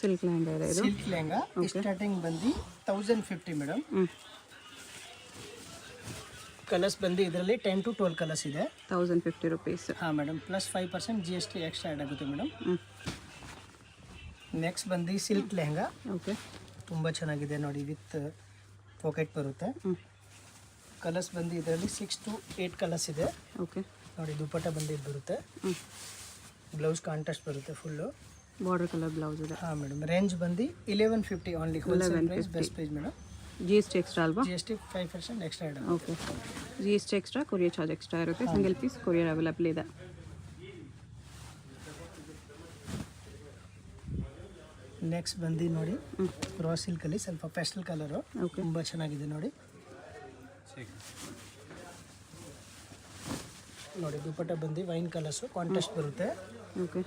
Silk lehenga ಇದೆ ಇದು. Silk lehenga starting ಬಂದು 1050 ಮೇಡಮ್. ಕಲರ್ಸ್ ಬಂದು ಇದರಲ್ಲಿ 10 to 12 ಕಲರ್ಸ್ ಇದೆ. 1050 rupees. ಹಾಂ madam, plus 5% GST extra add ಆಗುತ್ತೆ ಮೇಡಮ್. ನೆಕ್ಸ್ಟ್ ಬಂದು ಸಿಲ್ಕ್ ಲೆಹಂಗಾ. ಓಕೆ, ತುಂಬ ಚೆನ್ನಾಗಿದೆ ನೋಡಿ, ವಿತ್ ಪಾಕೆಟ್ ಬರುತ್ತೆ. ಕಲರ್ಸ್ ಬಂದು ಇದರಲ್ಲಿ 6 to 8 ಕಲರ್ಸ್ ಇದೆ. ಓಕೆ ನೋಡಿ, ದುಪ್ಪಟ್ಟ ಬಂದು ಇದು ಬರುತ್ತೆ. ಬ್ಲೌಸ್ ಕಾಂಟ್ರಾಸ್ಟ್ ಬರುತ್ತೆ ಫುಲ್ಲು. ಬಾರ್ಡರ್ ಕಲರ್ ಬ್ಲೌಸ್ ಇದೆ. ಹಾಂ ಮೇಡಮ್, ರೇಂಜ್ ಬಂದು 1150 only. Wholesale price, best price madam. GST extra ಅಲ್ವಾ? GST 5% extra add. Okay, GST extra, courier charge extra ಇರುತ್ತೆ. ಸಿಂಗಲ್ ಪೀಸ್ ಕೊರಿಯರ್ ಅವೈಲಬಲ್ ಇದೆ. ನೆಕ್ಸ್ಟ್ ಬಂದು ನೋಡಿ, ರಾ ಸಿಲ್ಕಲ್ಲಿ ಸ್ವಲ್ಪ ಪೆಸ್ಟಲ್ ಕಲರು. ತುಂಬ ಚೆನ್ನಾಗಿದೆ ನೋಡಿ. ನೋಡಿ, ದುಪ್ಪಟ್ಟ ಬಂದು ವೈನ್ ಕಲರ್ಸು ಕಾಂಟ್ರಾಸ್ಟ್ ಬರುತ್ತೆ. ಓಕೆ,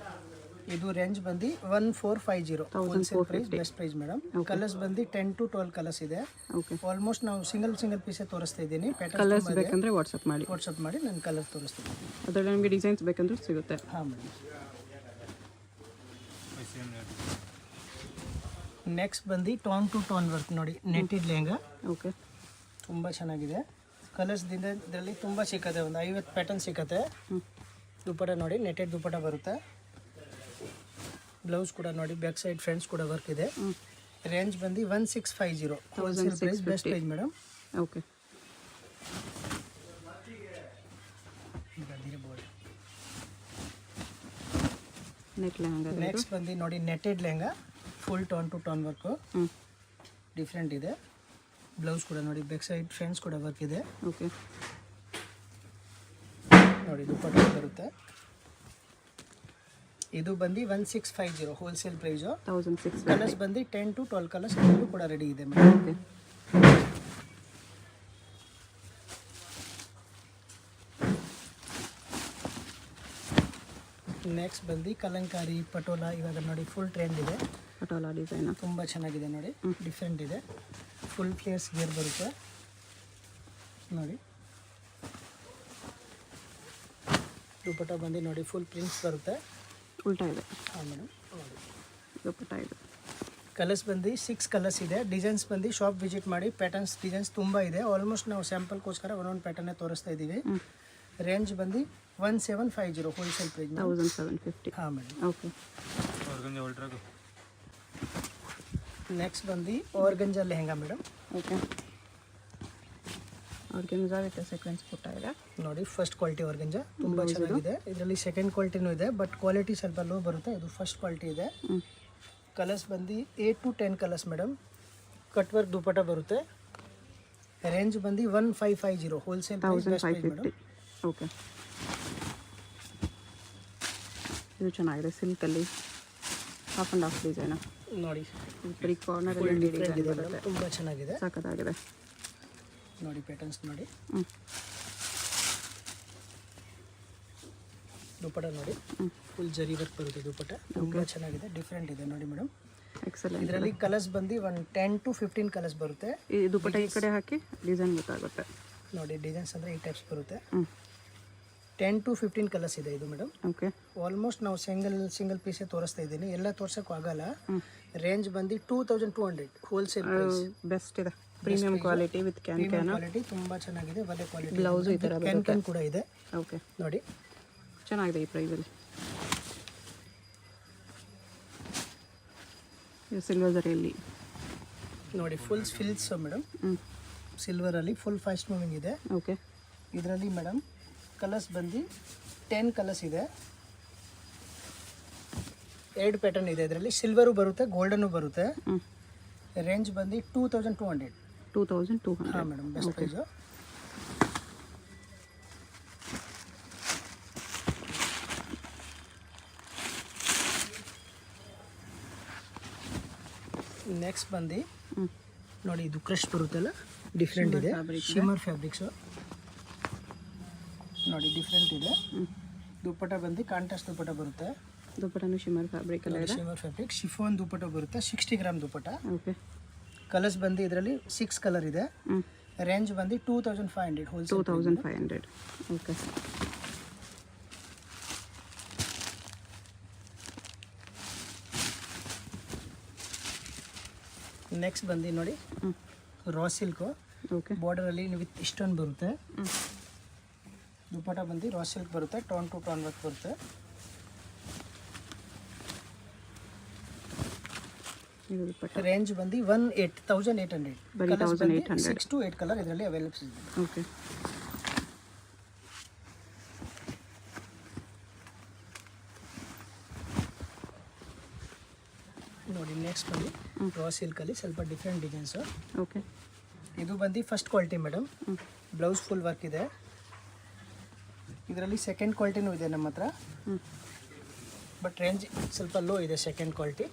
ಇದು ರೇಂಜ್ ಬಂದು 1450. Wholesale price, best price madam. Colours ಬಂದು 10 to 12 ಕಲರ್ಸ್ ಇದೆ. ಓಕೆ, ಆಲ್ಮೋಸ್ಟ್ ನಾವು ಸಿಂಗಲ್ ಪೀಸೇ ತೋರಿಸ್ತಾ ಇದ್ದೀನಿ. ಕಲರ್ಸ್ ಬೇಕಂದ್ರೆ ವಾಟ್ಸಪ್ ಮಾಡಿ ನಾನು ಕಲರ್ ತೋರಿಸ್ತೀನಿ. ಅದರಲ್ಲಿ ನಮಗೆ ಡಿಸೈನ್ಸ್ ಬೇಕಂದ್ರೆ ಸಿಗುತ್ತೆ. ಹಾಂ ಮೇಡಮ್. ನೆಕ್ಸ್ಟ್ ಬಂದು ಟೋನ್ ಟು ಟೋನ್ ವರ್ಕ್ ನೋಡಿ, ನೆಟೆಡ್ ಲೆಹಂಗಾ. ಓಕೆ, ತುಂಬ ಚೆನ್ನಾಗಿದೆ. ಕಲರ್ಸ್ದಿಂದ ಇದರಲ್ಲಿ ತುಂಬ ಸಿಕ್ಕತ್ತೆ, ಒಂದು 50 ಪ್ಯಾಟರ್ನ್ ಸಿಕ್ಕತ್ತೆ. ದುಪ್ಪಟ್ಟ ನೋಡಿ, ನೆಟೆಡ್ ದುಪ್ಪಟ್ಟ ಬರುತ್ತೆ. ಬ್ಲೌಸ್ ಕೂಡ ನೋಡಿ, ಬ್ಯಾಕ್ ಸೈಡ್ ಫ್ರಂಟ್ಸ್ ಕೂಡ ವರ್ಕ್ ಇದೆ. ರೇಂಜ್ ಬಂದು 1650. Wholesale price, best price madam. Okay, neck lehenga. Next ಬಂದು ನೋಡಿ, netted lehenga, full tone to tone work. Different ಇದೆ. ಬ್ಲೌಸ್ ಕೂಡ ನೋಡಿ, ಬ್ಯಾಕ್ ಸೈಡ್ ಫ್ರಂಟ್ಸ್ ಕೂಡ ವರ್ಕ್ ಇದೆ. ಓಕೆ, ನೋಡಿ, ದುಪ್ಪಟ್ಟ ಬರುತ್ತೆ. ಇದು ಬಂದು 1650. Wholesale price 1650. ಕಲರ್ಸ್ ಬಂದು 10 to 12 ಕಲರ್ಸ್ ಕೂಡ ರೆಡಿ ಇದೆ ಮೇಡಮ್. ಓಕೆ, ನೆಕ್ಸ್ಟ್ ಬಂದು ಕಲಂಕಾರಿ ಪಟೋಲಾ. ಇವಾಗ ನೋಡಿ, ಫುಲ್ ಟ್ರೆಂಡ್ ಇದೆ. ಪಟೋಲಾ ಡಿಸೈನ್ ತುಂಬ ಚೆನ್ನಾಗಿದೆ ನೋಡಿ, ಡಿಫ್ರೆಂಟ್ ಇದೆ. ಫುಲ್ ಫ್ಲೇರ್ಸ್ ಗೇರ್ ಬರುತ್ತೆ ನೋಡಿ. ದುಪ್ಪಟ್ಟ ಬಂದು ನೋಡಿ, ಫುಲ್ ಪ್ರಿಂಟ್ಸ್ ಬರುತ್ತೆ. ಉಲ್ಟಾ ಇದೆ. ಹಾಂ ಮೇಡಮ್. ದುಪ್ಪಟ್ಟ ಇದೆ. ಕಲರ್ಸ್ ಬಂದು 6 ಕಲರ್ಸ್ ಇದೆ. ಡಿಸೈನ್ಸ್ ಬಂದು ಶಾಪ್ ವಿಸಿಟ್ ಮಾಡಿ. ಪ್ಯಾಟರ್ನ್ಸ್ ಡಿಸೈನ್ಸ್ ತುಂಬ ಇದೆ. ಆಲ್ಮೋಸ್ಟ್ ನಾವು ಸ್ಯಾಂಪಲ್ಗೋಸ್ಕರ ಒಂದೊಂದು ಪ್ಯಾಟರ್ನೇ ತೋರಿಸ್ತಾ ಇದ್ದೀವಿ. ರೇಂಜ್ ಬಂದು 1750. Wholesale price 1750. ಹಾಂ ಮೇಡಮ್. ಓಕೆ, ನೆಕ್ಸ್ಟ್ ಬಂದು organza lehenga madam. Okay, organza with sequence ಪುಟ್ಟ ಇದೆ ನೋಡಿ. ಫಸ್ಟ್ ಕ್ವಾಲಿಟಿ ಆರ್ಗಂಜಾ ತುಂಬ ಚೆನ್ನಾಗಿದೆ. ಇದರಲ್ಲಿ ಸೆಕೆಂಡ್ ಕ್ವಾಲಿಟಿನೂ ಇದೆ, ಬಟ್ ಕ್ವಾಲಿಟಿ ಸ್ವಲ್ಪ ಲೋ ಬರುತ್ತೆ. ಇದು ಫಸ್ಟ್ ಕ್ವಾಲಿಟಿ ಇದೆ. ಕಲರ್ಸ್ ಬಂದು 8 to 10 colours madam. Cut work dupatta ಬರುತ್ತೆ. ರೇಂಜ್ ಬಂದು 1550. Wholesale price, best price madam. Okay, ಇದು ಚೆನ್ನಾಗಿದೆ. ಸಿಲ್ಕಲ್ಲಿ ಹಾಫ್ ಆ್ಯಂಡ್ ಹಾಫ್ ಡಿಸೈನ್ ನೋಡಿ. ಬರೀ ಕಾರ್ನರಲ್ಲಿ ಡಿಸೈನ್ ಇದೆ ಬರುತ್ತೆ. ತುಂಬ ಚೆನ್ನಾಗಿದೆ. ಸಖತ್ತಾಗಿದೆ ನೋಡಿ, ಪ್ಯಾಟರ್ನ್ಸ್ ನೋಡಿ. ದುಪ್ಪಟ್ಟ ನೋಡಿ, ಫುಲ್ ಜರಿ ವರ್ಕ್ ಬರುತ್ತೆ. ದುಪ್ಪಟ್ಟ ತುಂಬ ಚೆನ್ನಾಗಿದೆ, ಡಿಫ್ರೆಂಟ್ ಇದೆ ನೋಡಿ ಮೇಡಮ್. ಎಕ್ಸಲೆಂಟ್. ಇದರಲ್ಲಿ ಕಲರ್ಸ್ ಬಂದು 10 to 15 ಕಲರ್ಸ್ ಬರುತ್ತೆ. ಈ ದುಪ್ಪಟ್ಟ ಈ ಕಡೆ ಹಾಕಿ ಡಿಸೈನ್ ಗೊತ್ತಾಗುತ್ತೆ ನೋಡಿ. ಡಿಸೈನ್ಸ್ ಅಂದರೆ ಈ ಟೈಪ್ಸ್ ಬರುತ್ತೆ. 10 to 15 ಕಲರ್ಸ್ ಇದೆ ಇದು ಮೇಡಮ್. ಓಕೆ, ಆಲ್ಮೋಸ್ಟ್ ನಾವು ಸಿಂಗಲ್ ಪೀಸೇ ತೋರಿಸ್ತಾ ಇದ್ದೀನಿ, ಎಲ್ಲ ತೋರ್ಸೋಕ್ಕೂ ಆಗಲ್ಲ. ರೇಂಜ್ ಬಂದು 2200. ಹೋಲ್ಸೇಲ್ ಪ್ರೈಸ್, ಬೆಸ್ಟ್ ಇದೆ. Premium quality with can quality ತುಂಬ ಚೆನ್ನಾಗಿದೆ. ಒಳ್ಳೆ ಕ್ವಾಲಿಟಿ. ಬ್ಲೌಸ್ ಈ ಥರ ಕ್ಯಾನ್ ಕೂಡ ಇದೆ. ಓಕೆ, ನೋಡಿ, ಚೆನ್ನಾಗಿದೆ ಈ ಪ್ರೈಸಲ್ಲಿ. ಸಿಲ್ವರ್ ಜರಿಯಲ್ಲಿ ನೋಡಿ, ಫುಲ್ ಫಿಲ್ಸ್ ಮೇಡಮ್. ಸಿಲ್ವರಲ್ಲಿ ಫುಲ್ ಫಾಸ್ಟ್ ಮೂವಿಂಗ್ ಇದೆ. ಓಕೆ, ಇದರಲ್ಲಿ ಮೇಡಮ್ ಕಲರ್ಸ್ ಬಂದು 10 ಕಲರ್ಸ್ ಇದೆ. 2 ಪ್ಯಾಟರ್ನ್ ಇದೆ. ಇದರಲ್ಲಿ ಸಿಲ್ವರು ಬರುತ್ತೆ, ಗೋಲ್ಡನ್ನು ಬರುತ್ತೆ. ರೇಂಜ್ ಬಂದು 2200. 2200. ಹಾಂ ಮೇಡಮ್, ಬೆಸ್ಟ್ ಪ್ರೈಸು. ನೆಕ್ಸ್ಟ್ ಬಂದು ನೋಡಿ, ಇದು ಕ್ರಶ್ ಬರುತ್ತಲ್ಲ, ಡಿಫ್ರೆಂಟ್ ಇದೆ. ಶಿಮ್ಮರ್ ಫ್ಯಾಬ್ರಿಕ್ಸು ನೋಡಿ, ಡಿಫ್ರೆಂಟ್ ಇದೆ. ದುಪ್ಪಟ್ಟ ಬಂದು ಕಾಂಟ್ರಾಸ್ಟ್ ದುಪ್ಪಟ್ಟ ಬರುತ್ತೆ. ದುಪ್ಪಟ್ಟನು ಶಿಮ್ಮರ್ ಫ್ಯಾಬ್ರಿಕ್ ಅಲ್ಲ ಇದೆ. ಶಿಮ್ಮರ್ ಫ್ಯಾಬ್ರಿಕ್ ಶಿಫಾನ್ ದುಪ್ಪಟ್ಟ ಬರುತ್ತೆ. 60 ಗ್ರಾಮ್ ದುಪ್ಪಟ್ಟ. ಓಕೆ, ಕಲರ್ಸ್ ಬಂದು ಇದರಲ್ಲಿ 6 ಕಲರ್ ಇದೆ. ರೇಂಜ್ ಬಂದು 2500. ಹೋಲ್ಸೇಲ್ 2500. ಓಕೆ, ನೆಕ್ಸ್ಟ್ ಬಂದು ನೋಡಿ ರಾ ಸಿಲ್ಕು ಓಕೆ ಬಾರ್ಡರಲ್ಲಿ ವಿತ್ ಇಷ್ಟೊಂದು ಬರುತ್ತೆ. ದುಪ್ಪಟ ಬಂದು ರಾ ಸಿಲ್ಕ್ ಬರುತ್ತೆ, ಟೋನ್ ಟು ಟೋನ್ ವರ್ಕ್ ಬರುತ್ತೆ. ಇದು ದುಪ್ಪಟ್ಟ ರೇಂಜ್ ಬಂದು 1800. ಬರೀ 1800. 6 to 8 ಕಲರ್ ಇದರಲ್ಲಿ ಅವೈಲೇಬಲ್ ಇದೆ. ಓಕೆ ನೋಡಿ ನೆಕ್ಸ್ಟ್ ಬಂದು ರಾ ಸಿಲ್ಕಲ್ಲಿ ಸ್ವಲ್ಪ ಡಿಫ್ರೆಂಟ್ ಡಿಸೈನ್ಸು. ಓಕೆ ಇದು ಬಂದು first quality madam. Blouse full work ಇದೆ. ಇದರಲ್ಲಿ ಸೆಕೆಂಡ್ ಕ್ವಾಲಿಟಿನೂ ಇದೆ ನಮ್ಮ ಹತ್ರ, ಬಟ್ ರೇಂಜ್ ಸ್ವಲ್ಪ ಲೋ ಇದೆ ಸೆಕೆಂಡ್ ಕ್ವಾಲಿಟಿ.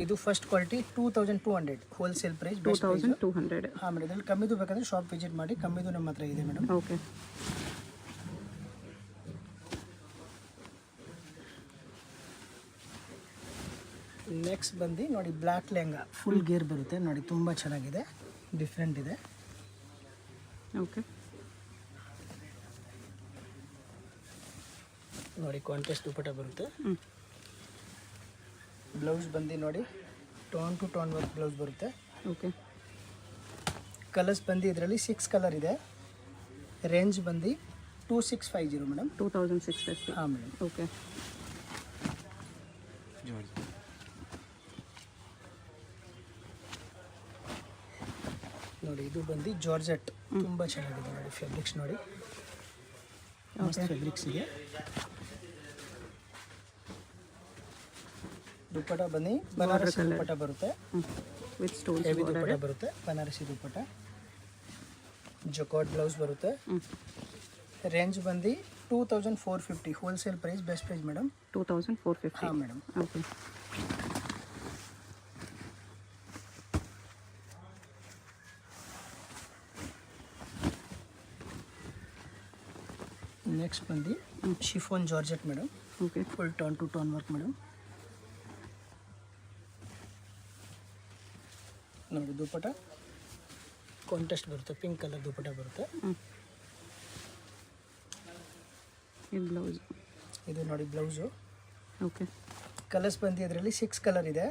ಇದು ಫಸ್ಟ್ ಕ್ವಾಲಿಟಿ 2200 ಹೋಲ್ಸೇಲ್ ಪ್ರೈಸ್. 2200. ಹಾಂ ಮೇಡಮ್, ಇದರಲ್ಲಿ ಕಮ್ಮಿದು ಬೇಕಂದರೆ ಶಾಪ್ ವಿಸಿಟ್ ಮಾಡಿ, ಕಮ್ಮಿದು ನಮ್ಮ ಹತ್ರ ಇದೆ ಮೇಡಮ್. ಓಕೆ ನೆಕ್ಸ್ಟ್ ಬಂದು ನೋಡಿ ಬ್ಲ್ಯಾಕ್ ಲೆಹಂಗಾ ಫುಲ್ ಗೇರ್ ಬರುತ್ತೆ ನೋಡಿ, ತುಂಬ ಚೆನ್ನಾಗಿದೆ, ಡಿಫ್ರೆಂಟ್ ಇದೆ. ಓಕೆ ನೋಡಿ ಕಾಂಟ್ರಾಸ್ಟ್ ದುಪ್ಪಟ ಬರುತ್ತೆ. ಬ್ಲೌಸ್ ಬಂದು ನೋಡಿ tone to tone work blouse ಬರುತ್ತೆ. ಓಕೆ ಕಲರ್ಸ್ ಬಂದು ಇದರಲ್ಲಿ 6 ಕಲರ್ ಇದೆ. ರೇಂಜ್ ಬಂದು 2650 ಮೇಡಮ್. 2650. ಹಾಂ ಮೇಡಮ್. ಓಕೆ ನೋಡಿ ಇದು ಬಂದು ಜಾರ್ಜೆಟ್, ತುಂಬ ಚೆನ್ನಾಗಿದೆ ನೋಡಿ ಫ್ಯಾಬ್ರಿಕ್ಸ್ ನೋಡಿ, ಮಸ್ತ್ ಫ್ಯಾಬ್ರಿಕ್ಸ್ ಇದೆ. ದುಪ್ಪಟ ಬಂದು ಬನಾರಸಿ ದುಪ್ಪಟ ಬರುತ್ತೆ, ವಿತ್ ಸ್ಟೋನ್ಸ್ ಹೆವಿ ದುಪ್ಪಟ ಬರುತ್ತೆ, ಬನಾರಸಿ ದುಪ್ಪಟ. ಜೊಕಾಟ್ ಬ್ಲೌಸ್ ಬರುತ್ತೆ. ರೇಂಜ್ ಬಂದು 2450 wholesale price, best price madam. 2450. ಹಾಂ ಮೇಡಮ್. ಓಕೆ ನೆಕ್ಸ್ಟ್ ಬಂದು chiffon georgette madam. Okay full tone to tone work madam. ನೋಡಿ ದುಪ್ಪಟ ಕಾಂಟ್ರಾಸ್ಟ್ ಬರುತ್ತೆ, ಪಿಂಕ್ ಕಲರ್ ದುಪ್ಪಟ ಬರುತ್ತೆ. ಇದು ಬ್ಲೌಸ್. ಇದು ನೋಡಿ ಬ್ಲೌಸು. ಓಕೆ ಕಲರ್ಸ್ ಬಂದು ಇದರಲ್ಲಿ 6 ಕಲರ್ ಇದೆ.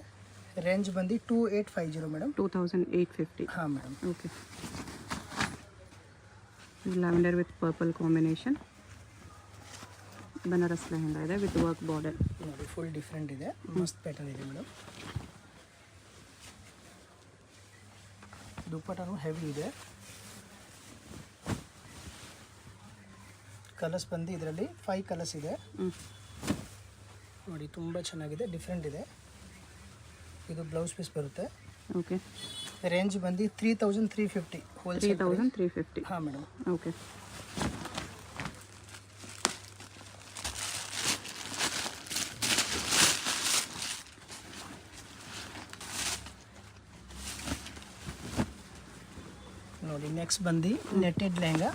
ರೇಂಜ್ ಬಂದು 2850 ಮೇಡಮ್. 2850. ಹಾಂ madam. Okay lavender with purple combination Banaras lehenga ಇದೆ ವಿತ್ ವರ್ಕ್ ಬಾರ್ಡರ್. ನೋಡಿ ಫುಲ್ ಡಿಫ್ರೆಂಟ್ ಇದೆ, ಮಸ್ತ್ ಪ್ಯಾಟರ್ನ್ ಇದೆ ಮೇಡಮ್. ದುಪ್ಪಟನೂ ಹೆವಿ ಇದೆ. ಕಲರ್ಸ್ ಬಂದು ಇದರಲ್ಲಿ 5 ಕಲರ್ಸ್ ಇದೆ. ನೋಡಿ ತುಂಬ ಚೆನ್ನಾಗಿದೆ, ಡಿಫ್ರೆಂಟ್ ಇದೆ. ಇದು ಬ್ಲೌಸ್ ಪೀಸ್ ಬರುತ್ತೆ. ಓಕೆ ರೇಂಜ್ ಬಂದು 3350 ಹೋಲ್ಸೇಲ್. 3350. ಹಾಂ ಮೇಡಮ್. ಓಕೆ ನೋಡಿ ನೆಕ್ಸ್ಟ್ ಬಂದು netted lehenga,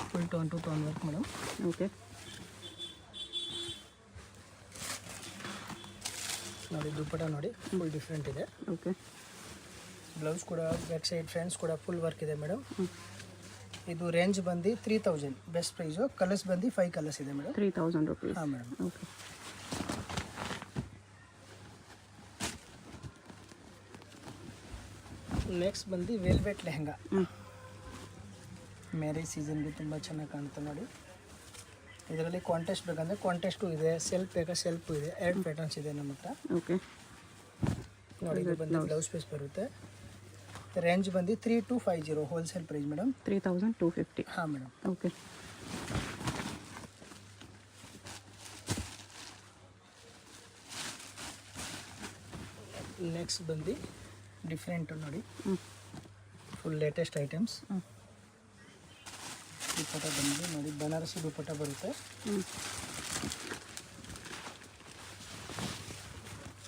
full tone to tone work madam. Okay ನೋಡಿ ದುಪ್ಪಟ ನೋಡಿ ಫುಲ್ ಡಿಫ್ರೆಂಟ್ ಇದೆ. ಓಕೆ ಬ್ಲೌಸ್ ಕೂಡ ಬ್ಯಾಕ್ ಸೈಡ್ ಫ್ರಂಟ್ಸ್ ಕೂಡ ಫುಲ್ ವರ್ಕ್ ಇದೆ ಮೇಡಮ್. ಇದು ರೇಂಜ್ ಬಂದು 3000 ಬೆಸ್ಟ್ ಪ್ರೈಸು. ಕಲರ್ಸ್ ಬಂದು 5 ಕಲರ್ಸ್ ಇದೆ ಮೇಡಮ್. 3000 rupees. ಹಾಂ ಮೇಡಮ್. ಓಕೆ ನೆಕ್ಸ್ಟ್ ಬಂದು ವೆಲ್ವೆಟ್ ಲೆಹಂಗಾ. ಮ್ಯಾರೇಜ್ ಸೀಸನ್ಗೆ ತುಂಬ ಚೆನ್ನಾಗಿ ಕಾಣುತ್ತೆ ನೋಡಿ. ಇದರಲ್ಲಿ ಕಾಂಟೆಸ್ಟ್ ಬೇಕಂದರೆ ಕಾಂಟೆಸ್ಟು ಇದೆ, ಸೆಲ್ಫ್ ಬೇಕಾ ಸೆಲ್ಫು ಇದೆ, 2 ಪ್ಯಾಟರ್ನ್ಸ್ ಇದೆ ನಮ್ಮ ಹತ್ರ. ಓಕೆ ನೋಡಿ ಇದು ಬಂದು ಬ್ಲೌಸ್ ಪೀಸ್ ಬರುತ್ತೆ. ರೇಂಜ್ ಬಂದು 3250 ಹೋಲ್ಸೇಲ್ ಪ್ರೈಸ್ ಮೇಡಮ್. 3250. ಹಾಂ ಮೇಡಮ್. ಓಕೆ ನೆಕ್ಸ್ಟ್ ಬಂದು ಡಿಫ್ರೆಂಟು ನೋಡಿ, ಫುಲ್ ಲೇಟೆಸ್ಟ್ ಐಟಮ್ಸ್. ದುಪ್ಪಟ ಬಂದು ನೋಡಿ ಬನಾರಸಿ ದುಪ್ಪಟ ಬರುತ್ತೆ.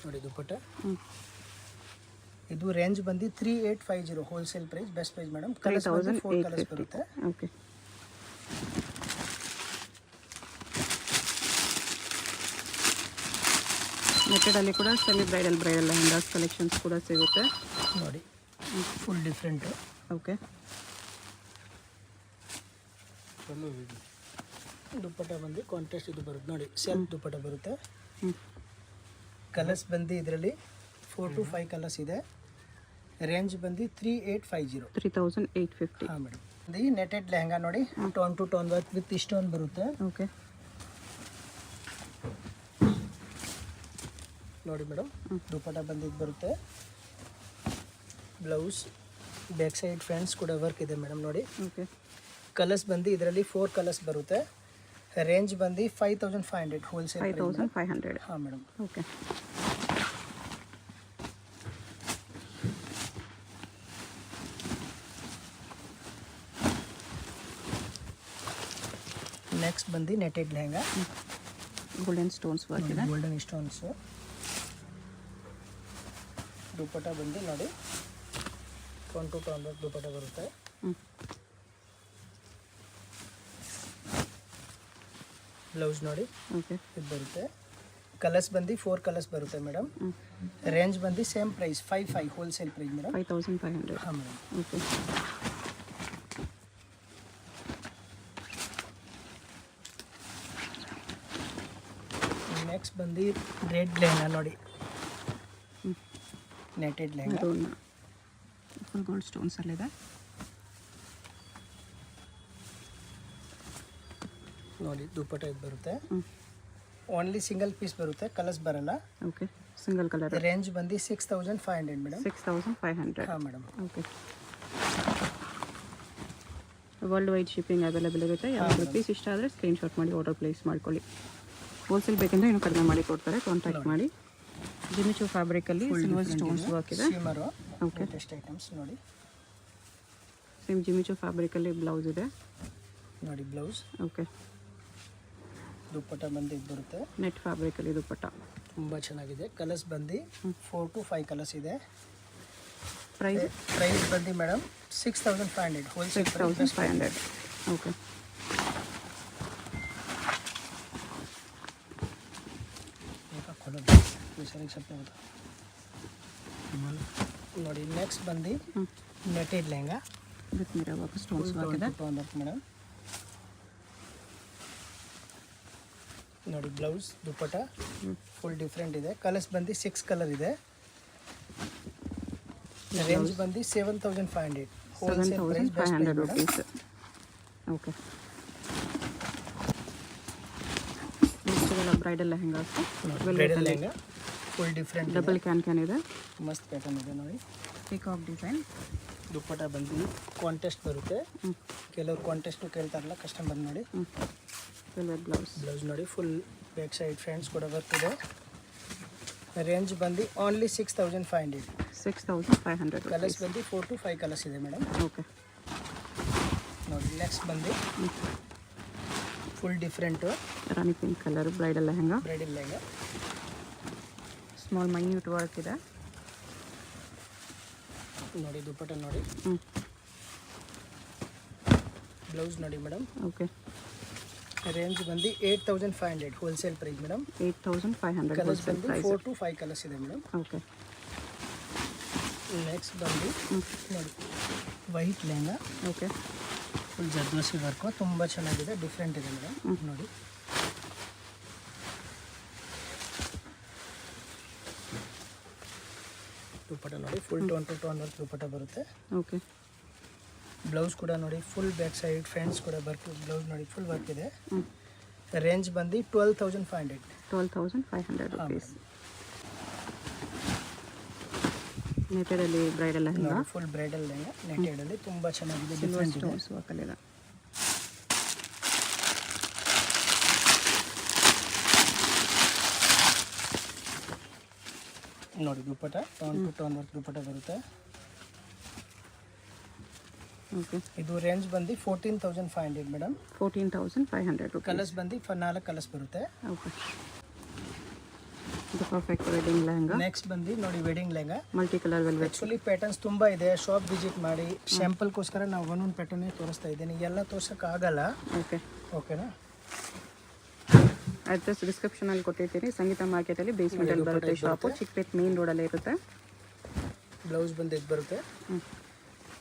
ನೋಡಿ ದುಪ್ಪಟ. ಇದು ರೇಂಜ್ ಬಂದು 3850 wholesale price, best price madam. Colours ಬಂದು 4 ಕಲರ್ಸ್ ಬರುತ್ತೆ. ಓಕೆ ನೆಟ್ಟೆಡಲ್ಲಿ ಕೂಡ ಸೆಮಿ ಬ್ರೈಡಲ್ ಲೆಹಂಗಾಸ್ ಕಲೆಕ್ಷನ್ಸ್ ಕೂಡ ಸಿಗುತ್ತೆ ನೋಡಿ, ಫುಲ್ ಡಿಫ್ರೆಂಟು. ಓಕೆ ದುಪ್ಪಟ ಬಂದು ಕಾಂಟ್ರಾಸ್ಟ್ ಇದು ಬರುತ್ತೆ ನೋಡಿ, ಸೆಲ್ಫ್ ದುಪ್ಪಟ ಬರುತ್ತೆ. ಕಲರ್ಸ್ ಬಂದು ಇದರಲ್ಲಿ 4 to 5 ಕಲರ್ಸ್ ಇದೆ. ರೇಂಜ್ ಬಂದು 3850. 3850. ಹಾಂ ಮೇಡಮ್. ಇದು ನೆಟೆಡ್ ಲೆಹಂಗಾ ನೋಡಿ, tone to tone work with ಇಷ್ಟೊಂದು ಬರುತ್ತೆ ಓಕೆ. ನೋಡಿ ಮೇಡಮ್, ದುಪಟ್ಟ ಬಂದಿದ್ದು ಬರುತ್ತೆ. ಬ್ಲೌಸ್ ಬ್ಯಾಕ್ ಸೈಡ್ ಫ್ರಂಟ್ಸ್ ಕೂಡ ವರ್ಕ್ ಇದೆ ಮೇಡಮ್ ನೋಡಿ. ಓಕೆ. ಕಲರ್ಸ್ ಬಂದು ಇದರಲ್ಲಿ 4 ಕಲರ್ಸ್ ಬರುತ್ತೆ. ರೇಂಜ್ ಬಂದು 5500 ಹೋಲ್ಸೇಲ್. 5500. ಹಾಂ ಮೇಡಮ್. ಓಕೆ. ನೆಕ್ಸ್ಟ್ ಬಂದು netted lehenga, golden stones work ಇದೆ. Golden stones. ದುಪಟ್ಟ ಬಂದು ನೋಡಿ tone to tone work dupatta ಬರುತ್ತೆ. ಬ್ಲೌಸ್ ನೋಡಿ ಓಕೆ. ಇದು ಬರುತ್ತೆ. ಕಲರ್ಸ್ ಬಂದು 4 ಕಲರ್ಸ್ ಬರುತ್ತೆ ಮೇಡಮ್. ರೇಂಜ್ ಬಂದು same price 55 wholesale price madam. 5500. ಹಾಂ ಮೇಡಮ್. ಓಕೆ. ನೆಕ್ಸ್ಟ್ ಬಂದು ರೆಡ್ ಲೆಹಂಗಾ ನೋಡಿ, netted lehenga. Full gold stones ಅಲ್ಲಿದೆ ನೋಡಿ. ದುಪಟ್ಟ ಇದು ಬರುತ್ತೆ. ಓನ್ಲಿ ಸಿಂಗಲ್ ಪೀಸ್ ಬರುತ್ತೆ, ಕಲರ್ಸ್ ಬರಲ್ಲ. ಓಕೆ. Single colour. ರೇಂಜ್ ಬಂದು 6500 ಮೇಡಮ್. 6500. ಹಾಂ madam. Okay. World wide shipping available ಇರುತ್ತೆ. ಯಾವ್ದು ಪೀಸ್ ಇಷ್ಟ ಆದರೆ ಸ್ಕ್ರೀನ್ಶಾಟ್ ಮಾಡಿ ಆರ್ಡರ್ ಪ್ಲೇಸ್ ಮಾಡ್ಕೊಳ್ಳಿ. ಹೋಲ್ಸೇಲ್ ಬೇಕಂದ್ರೆ ಇನ್ನೂ ಕಡಿಮೆ ಮಾಡಿ ಕೊಡ್ತಾರೆ, ಕಾಂಟ್ಯಾಕ್ಟ್ ಮಾಡಿ. ಜಿಮಿಚು ಫ್ಯಾಬ್ರಿಕಲ್ಲಿ ಸಿಲ್ವರ್ ಸ್ಟೋನ್ಸ್ ವರ್ಕ್ ಇದೆ. ಶಿಮರು ಓಕೆ. ಲೇಟೆಸ್ಟ್ ಐಟಮ್ಸ್ ನೋಡಿ. ಸೇಮ್ ಜಿಮಿಚು ಫ್ಯಾಬ್ರಿಕಲ್ಲಿ ಬ್ಲೌಸ್ ಇದೆ ನೋಡಿ. ಬ್ಲೌಸ್. ಓಕೆ. ದುಪ್ಪಟ್ಟ ಬಂದು ಇದು ಬರುತ್ತೆ. ನೆಟ್ ಫ್ಯಾಬ್ರಿಕಲ್ಲಿ ದುಪ್ಪಟ್ಟ ತುಂಬ ಚೆನ್ನಾಗಿದೆ. ಕಲರ್ಸ್ ಬಂದು 4 to 5 ಕಲರ್ಸ್ ಇದೆ. ಪ್ರೈಸ್ ಬಂದು ಮೇಡಮ್ 6500 ಹೋಲ್ಸೇಲ್. 6500. ಓಕೆ. ನೋಡಿ. ನೆಕ್ಸ್ಟ್ ಬಂದು netted lehenga with mirror work stones work ಇದೆ ಮೇಡಮ್ ನೋಡಿ. ಬ್ಲೌಸ್ ದುಪ್ಪಟ್ಟ ಫುಲ್ ಡಿಫ್ರೆಂಟ್ ಇದೆ. ಕಲರ್ಸ್ ಬಂದು 6 ಕಲರ್ ಇದೆ. ರೇಂಜ್ ಬಂದು 7500 wholesale price. 7500 rupees. Okay. Next ಇದೆಲ್ಲ bridal lehengas. Bridal lehenga full different double can ಇದೆ. ಮಸ್ತ್ ಪ್ಯಾಟರ್ನ್ ಇದೆ ನೋಡಿ. Peacock design. ದುಪ್ಪಟ್ಟ ಬಂದು ಕಾಂಟೆಸ್ಟ್ ಬರುತ್ತೆ. ಕೆಲವರು ಕಾಂಟೆಸ್ಟು ಕೇಳ್ತಾರಲ್ಲ ಕಸ್ಟಮರ್ ನೋಡಿ. ಬ್ಲೌಸ್ ನೋಡಿ. ಫುಲ್ ಬ್ಯಾಕ್ ಸೈಡ್ ಫ್ರಂಟ್ಸ್ ಕೂಡ ವರ್ಕ್ ಇದೆ. ರೇಂಜ್ ಬಂದು ಓನ್ಲಿ 6500. 6500. ಕಲರ್ಸ್ ಬಂದು 4 to 5 ಕಲರ್ಸ್ ಇದೆ ಮೇಡಮ್. ಓಕೆ. ನೋಡಿ. ನೆಕ್ಸ್ಟ್ ಬಂದು ಫುಲ್ ಡಿಫ್ರೆಂಟು ರಾಣಿ pink colour bridal lehenga. Bridal lehenga small minute work ಇದೆ ನೋಡಿ. ದುಪ್ಪಟ್ಟ ನೋಡಿ. ಬ್ಲೌಸ್ ನೋಡಿ ಮೇಡಮ್. ಓಕೆ. ರೇಂಜ್ ಬಂದು 8500 ಹೋಲ್ಸೇಲ್ ಪ್ರೈಸ್ ಮೇಡಮ್. 8500. ಕಲರ್ಸ್ ಬಂದು 4 to 5 ಕಲರ್ಸ್ ಇದೆ ಮೇಡಮ್. ಓಕೆ. ನೆಕ್ಸ್ಟ್ ಬಂದು ನೋಡಿ white lehenga. Okay. Full zardozi work ತುಂಬ ಚೆನ್ನಾಗಿದೆ, ಡಿಫ್ರೆಂಟ್ ಇದೆ ಮೇಡಮ್ ನೋಡಿ. ದುಪ್ಪಟ್ಟ ನೋಡಿ. Full tone to tone work dupatta ಬರುತ್ತೆ. ಓಕೆ. ಬ್ಲೌಸ್ ಕೂಡ ನೋಡಿ. ಫುಲ್ ಬ್ಯಾಕ್ ಸೈಡ್ ಫ್ರಂಟ್ಸ್ ಕೂಡ ವರ್ಕ್. ಬ್ಲೌಸ್ ನೋಡಿ ಫುಲ್ ವರ್ಕ್ ಇದೆ. ರೇಂಜ್ ಬಂದು 12500. 12500 rupees. ನೆಟೆಡಲ್ಲಿ bridal lehenga. Full bridal lehenga ನೆಟೆಡಲ್ಲಿ ತುಂಬ ಚೆನ್ನಾಗಿದೆ, ಸಿಲ್ವರ್ ಡಿಫ್ರೆಂಟ್ ಇದೆ. ಸ್ಟೋನ್ಸ್ ವರ್ಕಲ್ಲಿದೆ. ನೋಡಿ. Dupatta tone to tone work dupatta ಬರುತ್ತೆ. ಓಕೆ. ಇದು ರೇಂಜ್ ಬಂದು 14500 ಮೇಡಮ್. 14500 rupees. ಕಲರ್ಸ್ ಬಂದು 4 ಕಲರ್ಸ್ ಬರುತ್ತೆ. ಓಕೆ. ಇದು ಪರ್ಫೆಕ್ಟ್ ವೆಡ್ಡಿಂಗ್ ಲೆಹಂಗಾ. ನೆಕ್ಸ್ಟ್ ಬಂದು ನೋಡಿ wedding lehenga. Multi colour velvet. Actually patterns ತುಂಬ ಇದೆ. ಶಾಪ್ ವಿಸಿಟ್ ಮಾಡಿ ಸ್ಯಾಂಪಲ್ಗೋಸ್ಕರ ನಾವು ಒಂದೊಂದು ಪ್ಯಾಟರ್ನೇ ತೋರಿಸ್ತಾ ಇದ್ದೀನಿ. ಎಲ್ಲ ತೋರ್ಸೋಕ್ಕಾಗಲ್ಲ. ಓಕೆ. ಓಕೆನಾ. ಅಡ್ರೆಸ್ ಡಿಸ್ಕ್ರಿಪ್ಷನಲ್ಲಿ ಕೊಟ್ಟಿರ್ತೀನಿ. ಸಂಗೀತ ಮಾರ್ಕೆಟಲ್ಲಿ ಬೇಸ್ಮೆಂಟಲ್ಲಿ ಬರುತ್ತೆ ಶಾಪು. ಚಿಕ್ಕಪೇಟ್ ಮೇನ್ ರೋಡಲ್ಲೇ ಇರುತ್ತೆ. ಬ್ಲೌಸ್ ಬಂದು ಇದು ಬರುತ್ತೆ.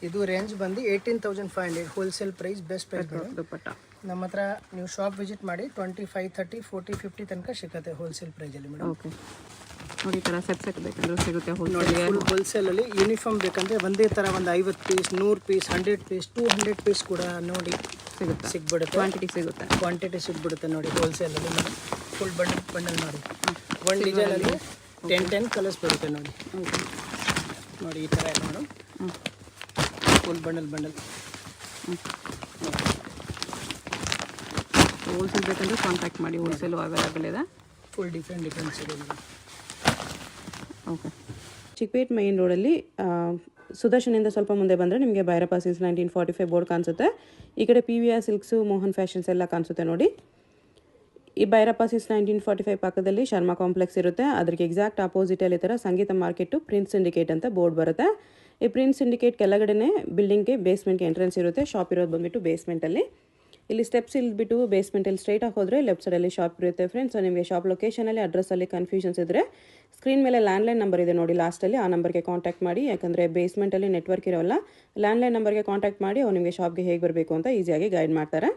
ಇದು ರೇಂಜ್ ಬಂದು 18500 ಹೋಲ್ಸೇಲ್ ಪ್ರೈಸ್, ಬೆಸ್ಟ್ ಪ್ರೈಸ್ ದುಪ್ಪಟ್ಟ. ನಮ್ಮ ಹತ್ರ ನೀವು ಶಾಪ್ ವಿಸಿಟ್ ಮಾಡಿ 25, 30, 40, 50 ತನಕ ಸಿಗುತ್ತೆ ಹೋಲ್ಸೇಲ್ ಪ್ರೈಸಲ್ಲಿ ಮೇಡಮ್. ಓಕೆ. ನೋಡಿ ಈ ಥರ ಸೆಟ್ ಬೇಕಂದ್ರೂ ಸಿಗುತ್ತೆ ನೋಡಿ ಹೋಲ್ಸೇಲ್ಗೆ. ಫುಲ್ ಹೋಲ್ಸೇಲಲ್ಲಿ ಯೂನಿಫಾರ್ಮ್ ಬೇಕಂದರೆ ಒಂದೇ ಥರ ಒಂದು 50 ಪೀಸ್ 100 ಪೀಸ್ 100 ಪೀಸ್ 200 ಪೀಸ್ ಕೂಡ ನೋಡಿ ಸಿಗುತ್ತೆ, ಸಿಗ್ಬಿಡುತ್ತೆ. ಕ್ವಾಂಟಿಟಿ ಸಿಗುತ್ತೆ. ಕ್ವಾಂಟಿಟಿ ಸಿಗ್ಬಿಡುತ್ತೆ ನೋಡಿ ಹೋಲ್ಸೇಲಲ್ಲಿ ನೋಡಿ. ಫುಲ್ ಬಂಡಲ್ ನೋಡಿ. ಒಂದು ಡಿಸೈನಲ್ಲಿ 10 ಕಲರ್ಸ್ ಬರುತ್ತೆ ನೋಡಿ. ನೋಡಿ ಈ ಥರ ಎಲ್ಲ ಮೇಡಮ್. ಫುಲ್ ಬಂಡಲ್ ಹೋಲ್ಸೇಲ್ ಬೇಕಂದ್ರೆ ಕಾಂಟ್ಯಾಕ್ಟ್ ಮಾಡಿ, ಹೋಲ್ಸೇಲು ಅವೈಲೇಬಲ್ ಇದೆ. ಫುಲ್ ಡಿಫ್ರೆಂಟ್ ಇದೆ ಮೇಡಮ್. ಓಕೆ. ಚಿಕ್ಕಪೇಟ್ ಮೈನ್ ರೋಡಲ್ಲಿ ಸುದರ್ಶನಿಂದ ಸ್ವಲ್ಪ ಮುಂದೆ ಬಂದರೆ ನಿಮಗೆ ಭೈರಪ್ಪ ಸಿಲ್ಕ್ಸ್ 1945 ಬೋರ್ಡ್ ಕಾಣಿಸುತ್ತೆ. ಈ ಕಡೆ PVR ಸಿಲ್ಕ್ಸು, ಮೋಹನ್ ಫ್ಯಾಷನ್ಸ್ ಎಲ್ಲ ಕಾಣಿಸುತ್ತೆ ನೋಡಿ. ಈ ಭೈರಪ್ಪ ಸಿಲ್ಕ್ಸ್ 1945 ಪಕ್ಕದಲ್ಲಿ ಶರ್ಮಾ ಕಾಂಪ್ಲೆಕ್ಸ್ ಇರುತ್ತೆ. ಅದಕ್ಕೆ ಎಕ್ಸಾಕ್ಟ್ ಆಪೋಸಿಟಲ್ಲಿ ಈ ಥರ ಸಂಗೀತ ಮಾರ್ಕೆಟು ಪ್ರಿನ್ಸ್ ಸಿಂಡಿಕೇಟ್ ಅಂತ ಬೋರ್ಡ್ ಬರುತ್ತೆ. ಈ ಪ್ರಿನ್ಸ್ ಸಿಂಡಿಕೇಟ್ ಕೆಳಗಡೆನೇ ಬಿಲ್ಡಿಂಗ್ಗೆ ಬೇಸ್ಮೆಂಟ್ಗೆ ಎಂಟ್ರೆನ್ಸ್ ಇರುತ್ತೆ. ಶಾಪ್ ಇರೋದು ಬಂದುಬಿಟ್ಟು ಬೇಸ್ಮೆಂಟಲ್ಲಿ. ಇಲ್ಲಿ ಸ್ಟೆಪ್ಸ್ ಇಲ್ಬಿಟ್ಟು ಬೇಸ್ಮೆಂಟಲ್ಲಿ ಸ್ಟ್ರೈಟಾಗಿ ಹೋದರೆ ಲೆಫ್ಟ್ ಸೈಡಲ್ಲಿ ಶಾಪ್ ಇರುತ್ತೆ ಫ್ರೆಂಡ್ಸ್. ಸೊ ನಿಮಗೆ ಶಾಪ್ ಲೊಕೇಶನಲ್ಲಿ ಅಡ್ರೆಸ್ಸಲ್ಲಿ ಕನ್ಫ್ಯೂಷನ್ಸ್ ಇದ್ದರೆ ಸ್ಕ್ರೀನ್ ಮೇಲೆ ಲ್ಯಾಂಡ್ಲೈನ್ ನಂಬರ್ ಇದೆ ನೋಡಿ ಲಾಸ್ಟಲ್ಲಿ, ಆ ನಂಬರ್ಗೆ ಕಾಂಟ್ಯಾಕ್ಟ್ ಮಾಡಿ. ಯಾಕಂದರೆ ಬೇಸ್ಮೆಂಟಲ್ಲಿ ನೆಟ್ವರ್ಕ್ ಇರೋಲ್ಲ. ಲ್ಯಾಂಡ್ಲೈನ್ ನಂಬರ್ಗೆ ಕಾಂಟ್ಯಾಕ್ಟ್ ಮಾಡಿ ಅವ್ರು ನಿಮಗೆ ಶಾಪ್ಗೆ ಹೇಗೆ ಬರಬೇಕು ಅಂತ ಈಸಿಯಾಗಿ ಗೈಡ್ ಮಾಡ್ತಾರೆ.